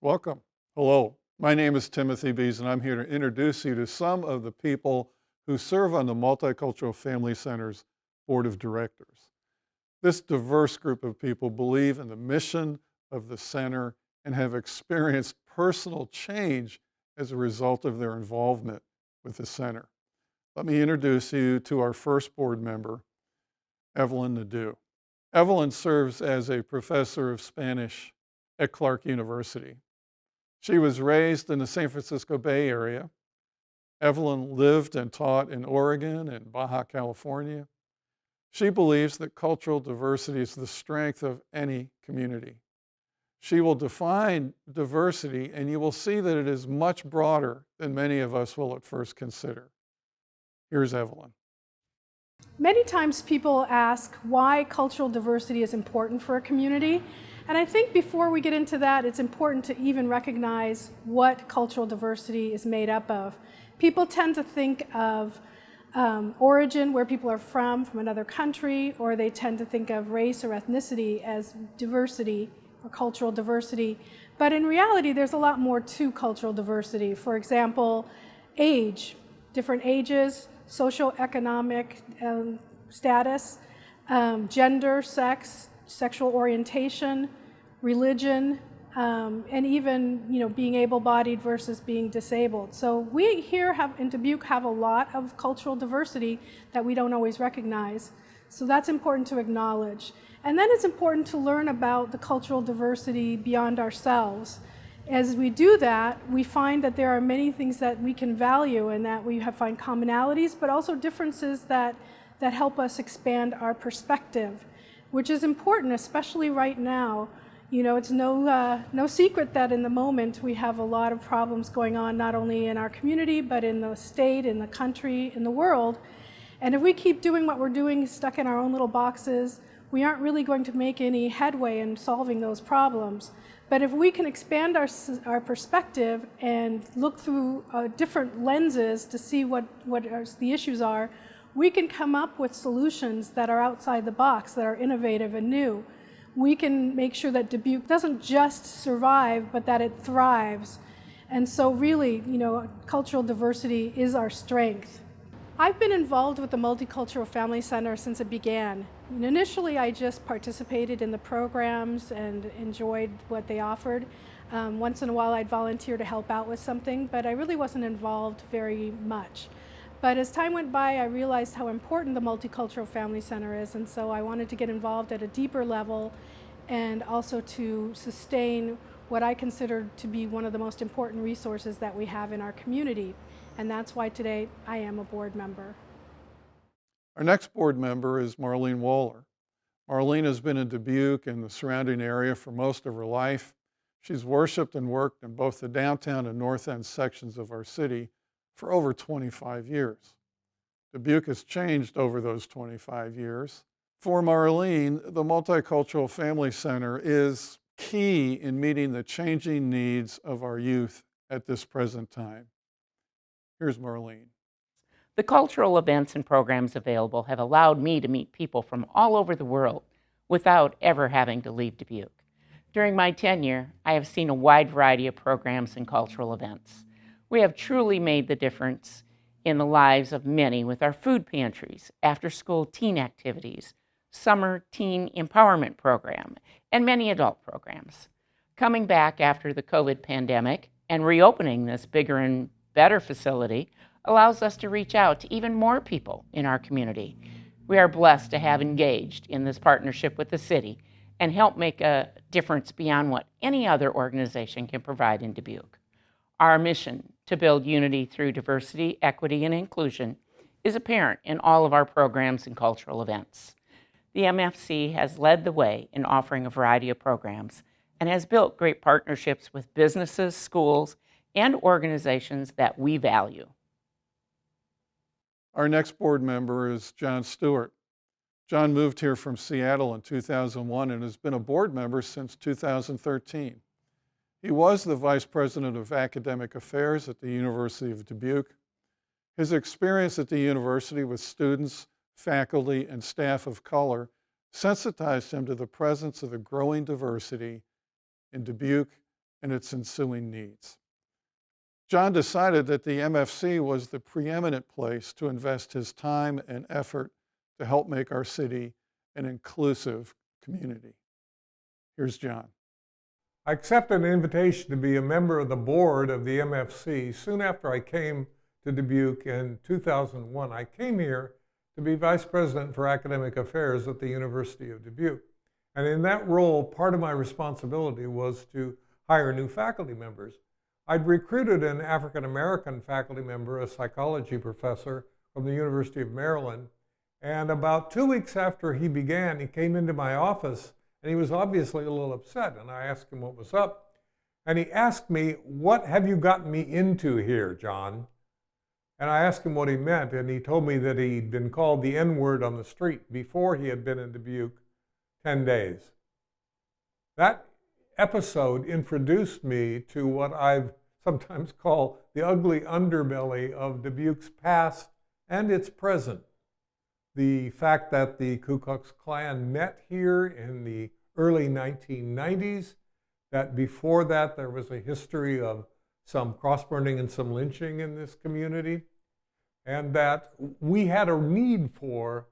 Welcome. Hello. My name is Timothy Bees, and I'm here to introduce you to some of the people who serve on the Multicultural Family Center's Board of Directors. This diverse group of people believe in the mission of the center and have experienced personal change as a result of their involvement with the center. Let me introduce you to our first board member, Evelyn Nadeau. Evelyn serves as a professor of Spanish at Clark University. She was raised in the San Francisco Bay Area. Evelyn lived and taught in Oregon and Baja California. She believes that cultural diversity is the strength of any community. She will define diversity, and you will see that it is much broader than many of us will at first consider. Here's Evelyn. Many times people ask why cultural diversity is important for a community. And I think before we get into that, it's important to even recognize what cultural diversity is made up of. People tend to think of origin, where people are from another country, or they tend to think of race or ethnicity as diversity or cultural diversity. But in reality, there's a lot more to cultural diversity. For example, age, different ages, socioeconomic status, gender, sex, sexual orientation, religion, and even being able-bodied versus being disabled. So we here in Dubuque have a lot of cultural diversity that we don't always recognize. So that's important to acknowledge. And then it's important to learn about the cultural diversity beyond ourselves. As we do that, we find that there are many things that we can value and that we find commonalities, but also differences that help us expand our perspective, which is important, especially right now. It's no secret that in the moment we have a lot of problems going on, not only in our community, but in the state, in the country, in the world. And if we keep doing what we're doing, stuck in our own little boxes, we aren't really going to make any headway in solving those problems. But if we can expand our perspective and look through different lenses to see what the issues are, we can come up with solutions that are outside the box, that are innovative and new. We can make sure that Dubuque doesn't just survive, but that it thrives. And so really, cultural diversity is our strength. I've been involved with the Multicultural Family Center since it began. Initially, I just participated in the programs and enjoyed what they offered. Once in a while, I'd volunteer to help out with something, but I really wasn't involved very much. But as time went by, I realized how important the Multicultural Family Center is, and so I wanted to get involved at a deeper level and also to sustain what I consider to be one of the most important resources that we have in our community. And that's why today I am a board member. Our next board member is Marlene Wohler. Marlene has been in Dubuque and the surrounding area for most of her life. She's worshiped and worked in both the downtown and north end sections of our city for over 25 years. Dubuque has changed over those 25 years. For Marlene, the Multicultural Family Center is key in meeting the changing needs of our youth at this present time. Here's Marlene. The cultural events and programs available have allowed me to meet people from all over the world without ever having to leave Dubuque. During my tenure, I have seen a wide variety of programs and cultural events. We have truly made the difference in the lives of many with our food pantries, after-school teen activities, summer teen empowerment program, and many adult programs. Coming back after the COVID pandemic and reopening this bigger and better facility allows us to reach out to even more people in our community. We are blessed to have engaged in this partnership with the city and help make a difference beyond what any other organization can provide in Dubuque. Our mission to build unity through diversity, equity, and inclusion is apparent in all of our programs and cultural events. The MFC has led the way in offering a variety of programs and has built great partnerships with businesses, schools, and organizations that we value. Our next board member is John Stewart. John moved here from Seattle in 2001 and has been a board member since 2013. He was the Vice President of Academic Affairs at the University of Dubuque. His experience at the university with students, faculty, and staff of color sensitized him to the presence of the growing diversity in Dubuque and its ensuing needs. John decided that the MFC was the preeminent place to invest his time and effort to help make our city an inclusive community. Here's John. I accepted an invitation to be a member of the board of the MFC soon after I came to Dubuque in 2001. I came here to be Vice President for Academic Affairs at the University of Dubuque. And in that role, part of my responsibility was to hire new faculty members. I'd recruited an African American faculty member, a psychology professor from the University of Maryland. And about 2 weeks after he began, he came into my office and he was obviously a little upset. And I asked him what was up. And he asked me, "What have you gotten me into here, John?" And I asked him what he meant. And he told me that he'd been called the N-word on the street before he had been in Dubuque 10 days. That episode introduced me to what I've sometimes call the ugly underbelly of Dubuque's past and its present. The fact that the Ku Klux Klan met here in the early 1990s, that before that there was a history of some cross-burning and some lynching in this community, and that we had a need for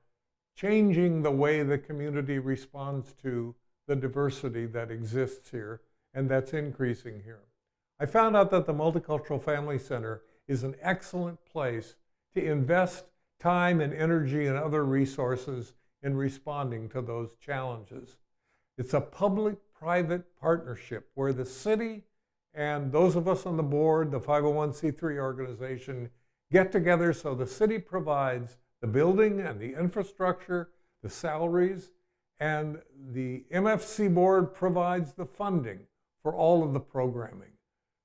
changing the way the community responds to the diversity that exists here and that's increasing here. I found out that the Multicultural Family Center is an excellent place to invest time and energy and other resources in responding to those challenges. It's a public-private partnership where the city and those of us on the board, the 501c3 organization, get together so the city provides the building and the infrastructure, the salaries, and the MFC board provides the funding for all of the programming.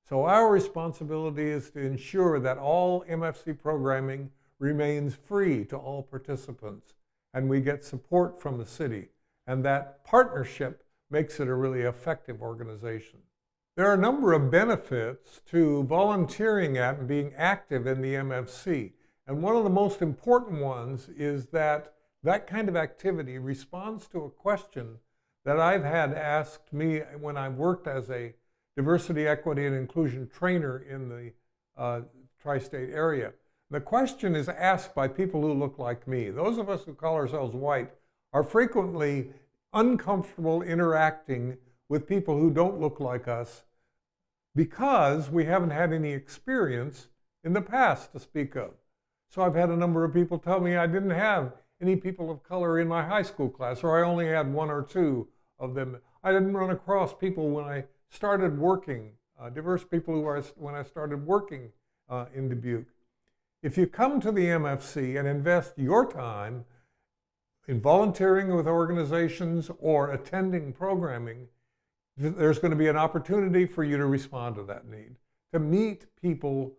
So our responsibility is to ensure that all MFC programming remains free to all participants, and we get support from the city. And that partnership makes it a really effective organization. There are a number of benefits to volunteering at and being active in the MFC. And one of the most important ones is that that kind of activity responds to a question that I've had asked me when I've worked as a diversity, equity, and inclusion trainer in the tri-state area. The question is asked by people who look like me. Those of us who call ourselves white are frequently uncomfortable interacting with people who don't look like us because we haven't had any experience in the past to speak of. So I've had a number of people tell me I didn't have any people of color in my high school class, or I only had one or two of them. I didn't run across people when I started working, diverse people when I started working in Dubuque. If you come to the MFC and invest your time in volunteering with organizations or attending programming, there's going to be an opportunity for you to respond to that need, to meet people,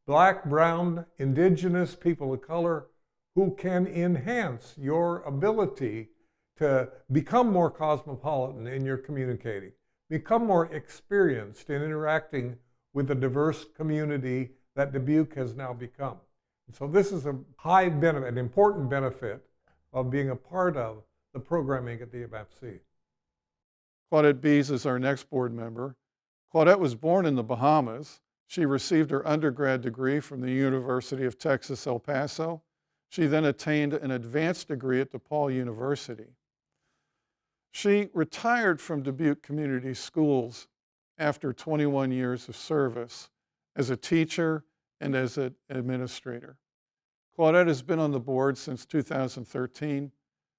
Black, brown, indigenous, people of color, who can enhance your ability to become more cosmopolitan in your communicating, become more experienced in interacting with the diverse community that Dubuque has now become. And so this is a high benefit, an important benefit of being a part of the programming at the MFC. Claudette Bees is our next board member. Claudette was born in the Bahamas. She received her undergrad degree from the University of Texas, El Paso. She then attained an advanced degree at DePaul University. She retired from Dubuque Community Schools after 21 years of service as a teacher and as an administrator. Claudette has been on the board since 2013.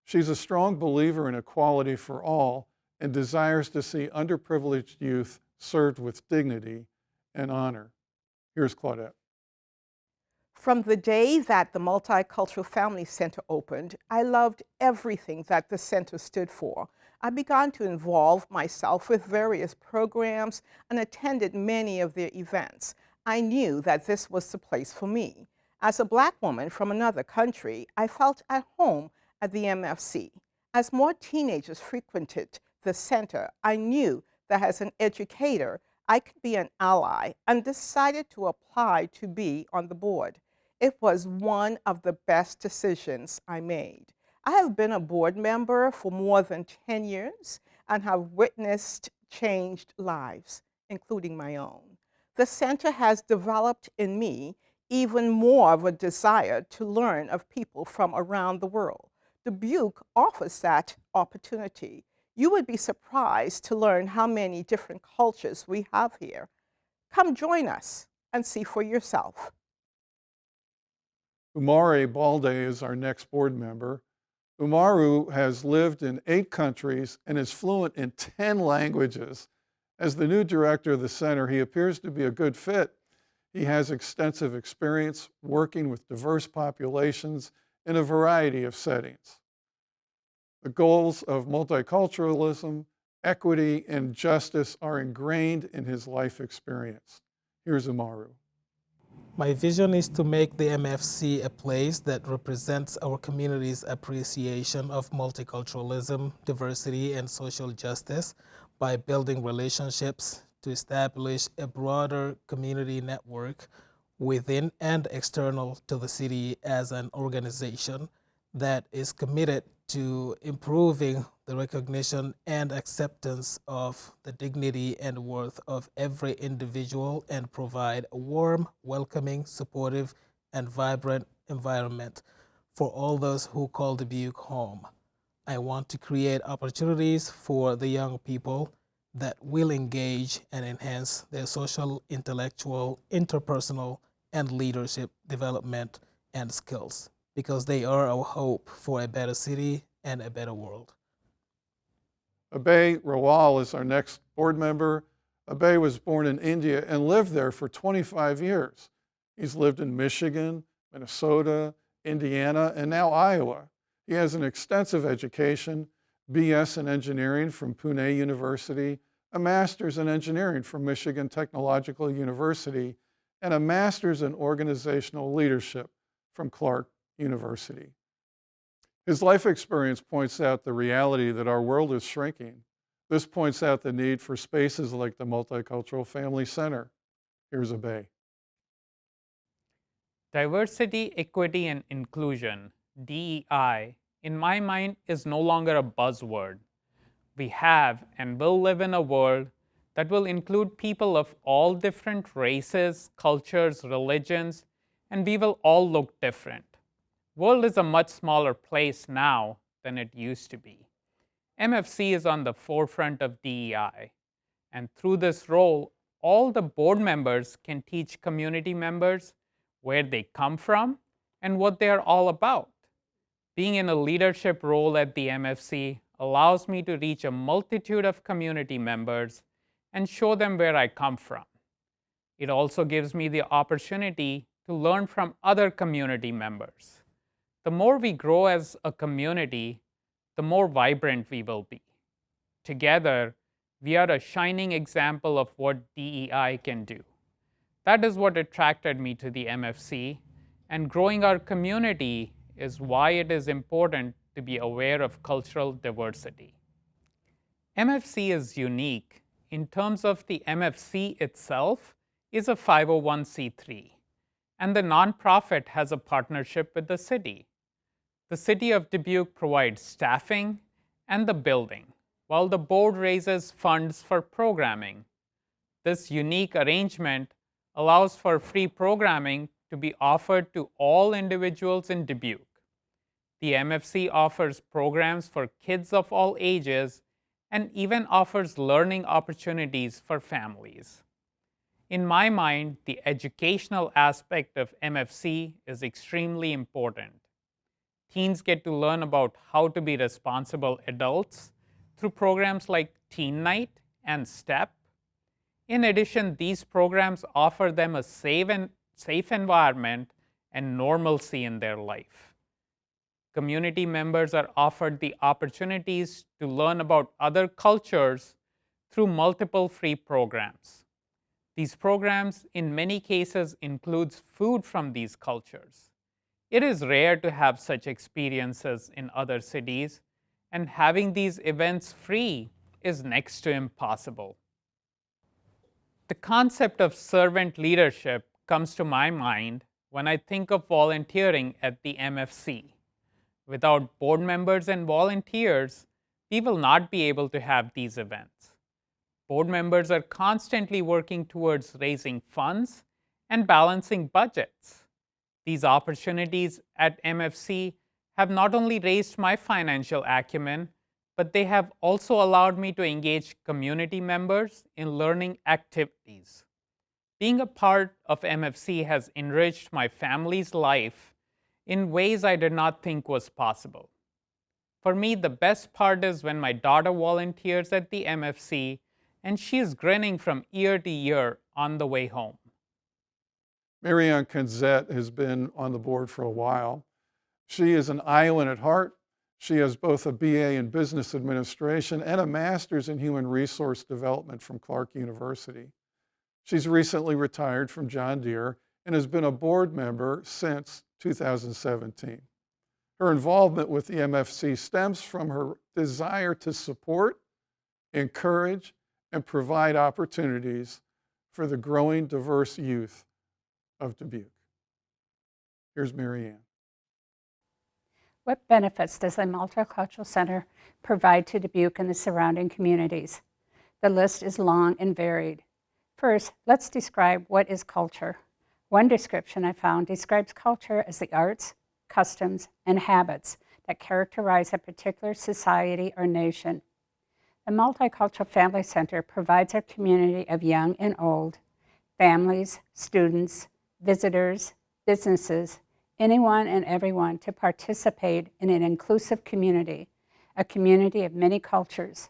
She's a strong believer in equality for all and desires to see underprivileged youth served with dignity and honor. Here's Claudette. From the day that the Multicultural Family Center opened, I loved everything that the center stood for. I began to involve myself with various programs and attended many of their events. I knew that this was the place for me. As a Black woman from another country, I felt at home at the MFC. As more teenagers frequented the center, I knew that as an educator, I could be an ally and decided to apply to be on the board. It was one of the best decisions I made. I have been a board member for more than 10 years and have witnessed changed lives. including my own. The center has developed in me even more of a desire to learn of people from around the world. Dubuque offers that opportunity. You would be surprised to learn how many different cultures we have here. Come join us and see for yourself. Umare Balde is our next board member. Umaru has lived in 8 countries and is fluent in 10 languages. As the new director of the center, he appears to be a good fit. He has extensive experience working with diverse populations in a variety of settings. The goals of multiculturalism, equity, and justice are ingrained in his life experience. Here's Umaru. My vision is to make the MFC a place that represents our community's appreciation of multiculturalism, diversity, and social justice by building relationships to establish a broader community network within and external to the city as an organization that is committed to improving the recognition and acceptance of the dignity and worth of every individual and provide a warm, welcoming, supportive, and vibrant environment for all those who call Dubuque home. I want to create opportunities for the young people that will engage and enhance their social, intellectual, interpersonal, and leadership development and skills, because they are our hope for a better city and a better world. Abhay Rawal is our next board member. Abhay was born in India and lived there for 25 years. He's lived in Michigan, Minnesota, Indiana, and now Iowa. He has an extensive education, BS in engineering from Pune University, a master's in engineering from Michigan Technological University, and a master's in organizational leadership from Clark University. His life experience points out the reality that our world is shrinking. This points out the need for spaces like the Multicultural Family Center. Here's Abhay. Diversity, equity, and inclusion, DEI, in my mind, is no longer a buzzword. We have and will live in a world that will include people of all different races, cultures, religions, and we will all look different. World is a much smaller place now than it used to be. MFC is on the forefront of DEI, and through this role, all the board members can teach community members where they come from and what they are all about. Being in a leadership role at the MFC allows me to reach a multitude of community members and show them where I come from. It also gives me the opportunity to learn from other community members. The more we grow as a community, the more vibrant we will be. Together, we are a shining example of what DEI can do. That is what attracted me to the MFC, and growing our community is why it is important to be aware of cultural diversity. MFC is unique in terms of the MFC itself is a 501c3, and the nonprofit has a partnership with the city. The City of Dubuque provides staffing and the building, while the board raises funds for programming. This unique arrangement allows for free programming to be offered to all individuals in Dubuque. The MFC offers programs for kids of all ages and even offers learning opportunities for families. In my mind, the educational aspect of MFC is extremely important. Teens get to learn about how to be responsible adults through programs like Teen Night and STEP. In addition, these programs offer them a safe environment and normalcy in their life. Community members are offered the opportunities to learn about other cultures through multiple free programs. These programs, in many cases, includes food from these cultures. It is rare to have such experiences in other cities, and having these events free is next to impossible. The concept of servant leadership comes to my mind when I think of volunteering at the MFC. Without board members and volunteers, we will not be able to have these events. Board members are constantly working towards raising funds and balancing budgets. These opportunities at MFC have not only raised my financial acumen, but they have also allowed me to engage community members in learning activities. Being a part of MFC has enriched my family's life in ways I did not think was possible. For me, the best part is when my daughter volunteers at the MFC and she is grinning from ear to ear on the way home. Marianne Kenzet has been on the board for a while. She is an Iowan at heart. She has both a BA in Business Administration and a Master's in Human Resource Development from Clark University. She's recently retired from John Deere and has been a board member since 2017. Her involvement with the MFC stems from her desire to support, encourage, and provide opportunities for the growing diverse youth of Dubuque. Here's Marianne. What benefits does the Multicultural Center provide to Dubuque and the surrounding communities? The list is long and varied. First, let's describe what is culture. One description I found describes culture as the arts, customs, and habits that characterize a particular society or nation. The Multicultural Family Center provides a community of young and old, families, students, visitors, businesses, anyone and everyone to participate in an inclusive community, a community of many cultures.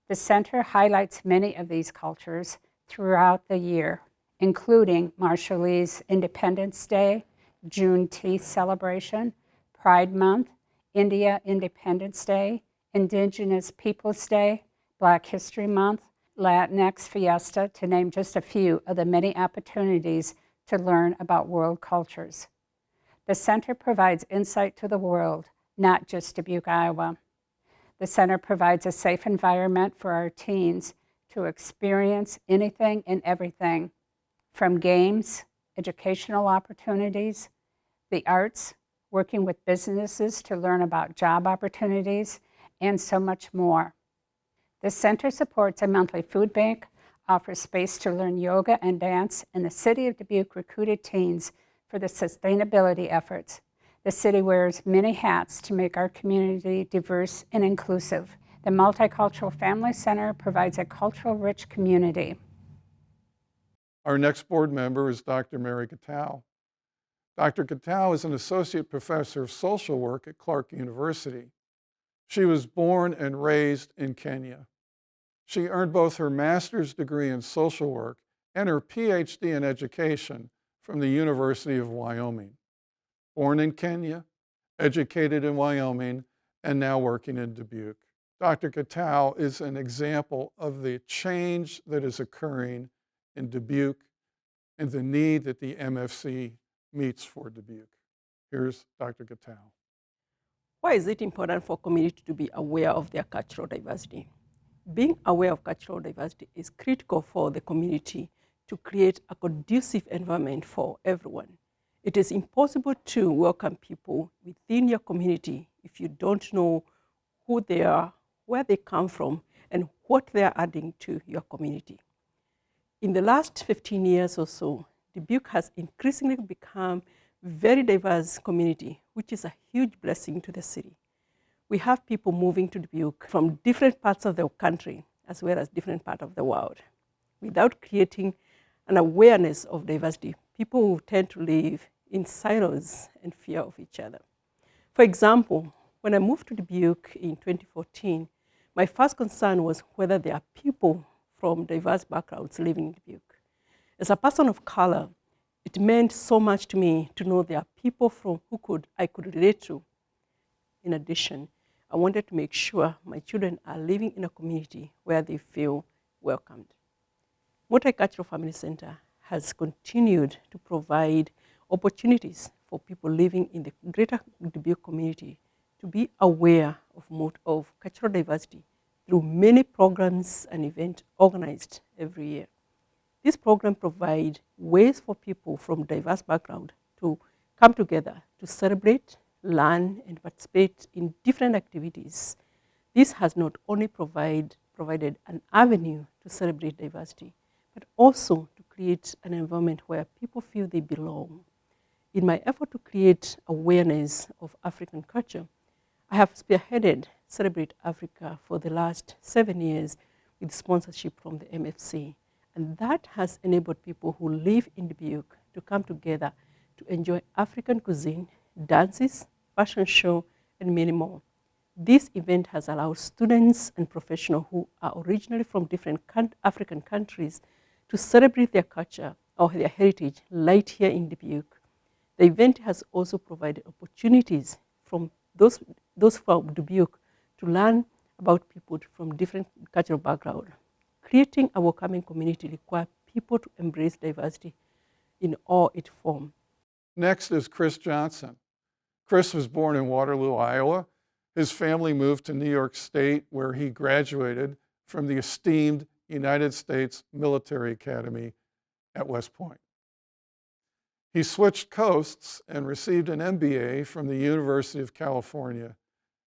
The center highlights many of these cultures throughout the year, including Marshallese Independence Day, Juneteenth celebration, Pride Month, India Independence Day, Indigenous Peoples Day, Black History Month, Latinx Fiesta, to name just a few of the many opportunities to learn about world cultures. The center provides insight to the world, not just Dubuque, Iowa. The center provides a safe environment for our teens to experience anything and everything, from games, educational opportunities, the arts, working with businesses to learn about job opportunities, and so much more. The center supports a monthly food bank, offers space to learn yoga and dance, and the City of Dubuque recruited teens for the sustainability efforts. The city wears many hats to make our community diverse and inclusive. The Multicultural Family Center provides a cultural-rich community. Our next board member is Dr. Mary Gatow. Dr. Gatow is an associate professor of social work at Clark University. She was born and raised in Kenya. She earned both her master's degree in social work and her PhD in education from the University of Wyoming. Born in Kenya, educated in Wyoming, and now working in Dubuque. Dr. Gatow is an example of the change that is occurring in Dubuque and the need that the MFC meets for Dubuque. Here's Dr. Gatow. Why is it important for community to be aware of their cultural diversity? Being aware of cultural diversity is critical for the community to create a conducive environment for everyone. It is impossible to welcome people within your community if you don't know who they are, where they come from, and what they are adding to your community. In the last 15 years or so, Dubuque has increasingly become a very diverse community, which is a huge blessing to the city. We have people moving to Dubuque from different parts of the country as well as different parts of the world. Without creating an awareness of diversity, people will tend to live in silos and fear of each other. For example, when I moved to Dubuque in 2014, my first concern was whether there are people from diverse backgrounds living in Dubuque. As a person of color, it meant so much to me to know there are people from I could relate to. In addition, I wanted to make sure my children are living in a community where they feel welcomed. Multicultural Family Center has continued to provide opportunities for people living in the greater Dubuque community to be aware of cultural diversity through many programs and events organized every year. This program provides ways for people from diverse backgrounds to come together to celebrate, learn, and participate in different activities. This has not only provided provided an avenue to celebrate diversity, but also to create an environment where people feel they belong. In my effort to create awareness of African culture, I have spearheaded Celebrate Africa for the last 7 years with sponsorship from the MFC. And that has enabled people who live in Dubuque to come together to enjoy African cuisine, dances, fashion show, and many more. This event has allowed students and professionals who are originally from different African countries to celebrate their culture or their heritage right here in Dubuque. The event has also provided opportunities from those from Dubuque to learn about people from different cultural backgrounds. Creating a welcoming community requires people to embrace diversity in all its forms. Next is Chris Johnson. Chris was born in Waterloo, Iowa. His family moved to New York State, where he graduated from the esteemed United States Military Academy at West Point. He switched coasts and received an MBA from the University of California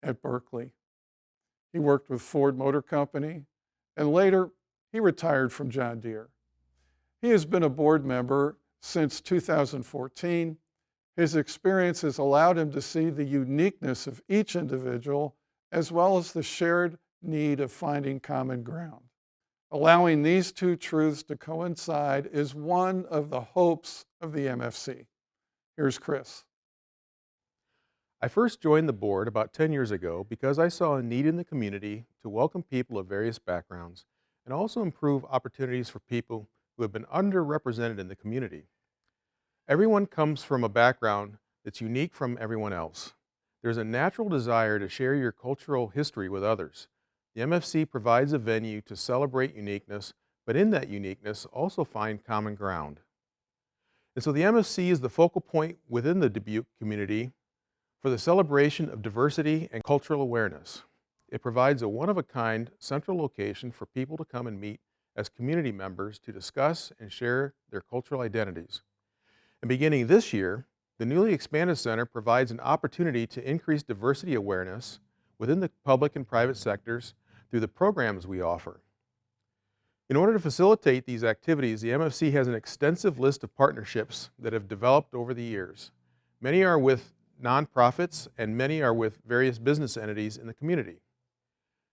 at Berkeley. He worked with Ford Motor Company, and later he retired from John Deere. He has been a board member since 2014. His experience has allowed him to see the uniqueness of each individual, as well as the shared need of finding common ground. Allowing these two truths to coincide is one of the hopes of the MFC. Here's Chris. I first joined the board about 10 years ago because I saw a need in the community to welcome people of various backgrounds and also improve opportunities for people who have been underrepresented in the community. Everyone comes from a background that's unique from everyone else. There's a natural desire to share your cultural history with others. The MFC provides a venue to celebrate uniqueness, but in that uniqueness also find common ground. And so the MFC is the focal point within the Dubuque community for the celebration of diversity and cultural awareness. It provides a one-of-a-kind central location for people to come and meet as community members to discuss and share their cultural identities. And beginning this year, the newly expanded center provides an opportunity to increase diversity awareness within the public and private sectors through the programs we offer. In order to facilitate these activities, the MFC has an extensive list of partnerships that have developed over the years. Many are with nonprofits and many are with various business entities in the community.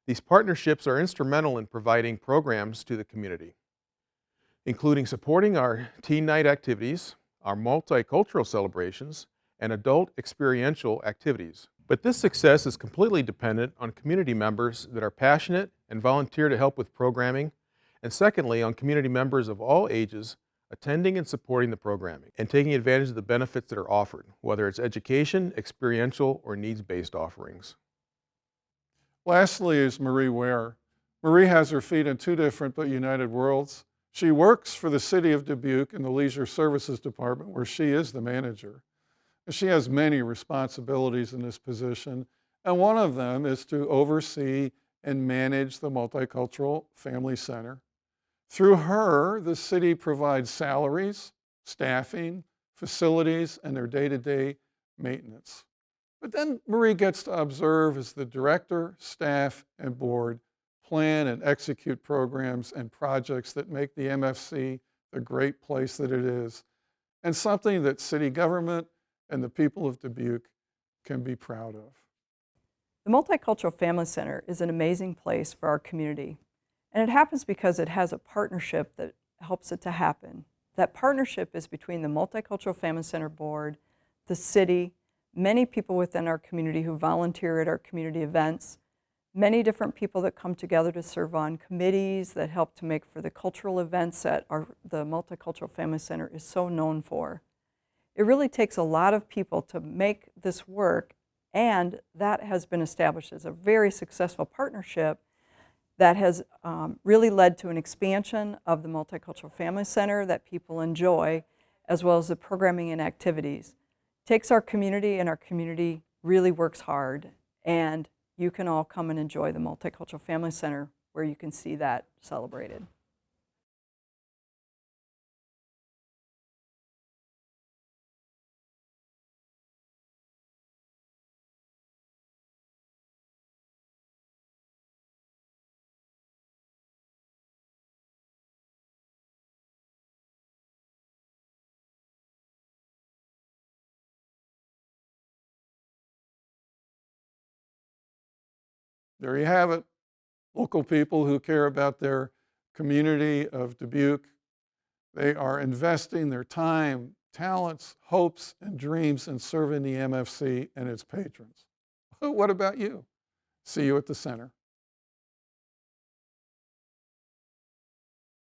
These partnerships are instrumental in providing programs to the community, including supporting our teen night activities, our multicultural celebrations, and adult experiential activities. But this success is completely dependent on community members that are passionate and volunteer to help with programming, and secondly, on community members of all ages attending and supporting the programming and taking advantage of the benefits that are offered, whether it's education, experiential, or needs-based offerings. Lastly is Marie Ware. Marie has her feet in two different but united worlds. She works for the City of Dubuque in the Leisure Services Department, where she is the manager. She has many responsibilities in this position, and one of them is to oversee and manage the Multicultural Family Center. Through her, the city provides salaries, staffing, facilities, and their day-to-day maintenance. But then Marie gets to observe as the director, staff, and board plan and execute programs and projects that make the MFC the great place that it is, and something that city government and the people of Dubuque can be proud of. The Multicultural Family Center is an amazing place for our community, and it happens because it has a partnership that helps it to happen. That partnership is between the Multicultural Family Center Board, the city, many people within our community who volunteer at our community events, many different people that come together to serve on committees that help to make for the cultural events that the Multicultural Family Center is so known for. It really takes a lot of people to make this work, and that has been established as a very successful partnership that has really led to an expansion of the Multicultural Family Center that people enjoy, as well as the programming and activities. It takes our community, and our community really works hard, and you can all come and enjoy the Multicultural Family Center where you can see that celebrated. There you have it. Local people who care about their community of Dubuque, they are investing their time, talents, hopes, and dreams in serving the MFC and its patrons. What about you? See you at the center.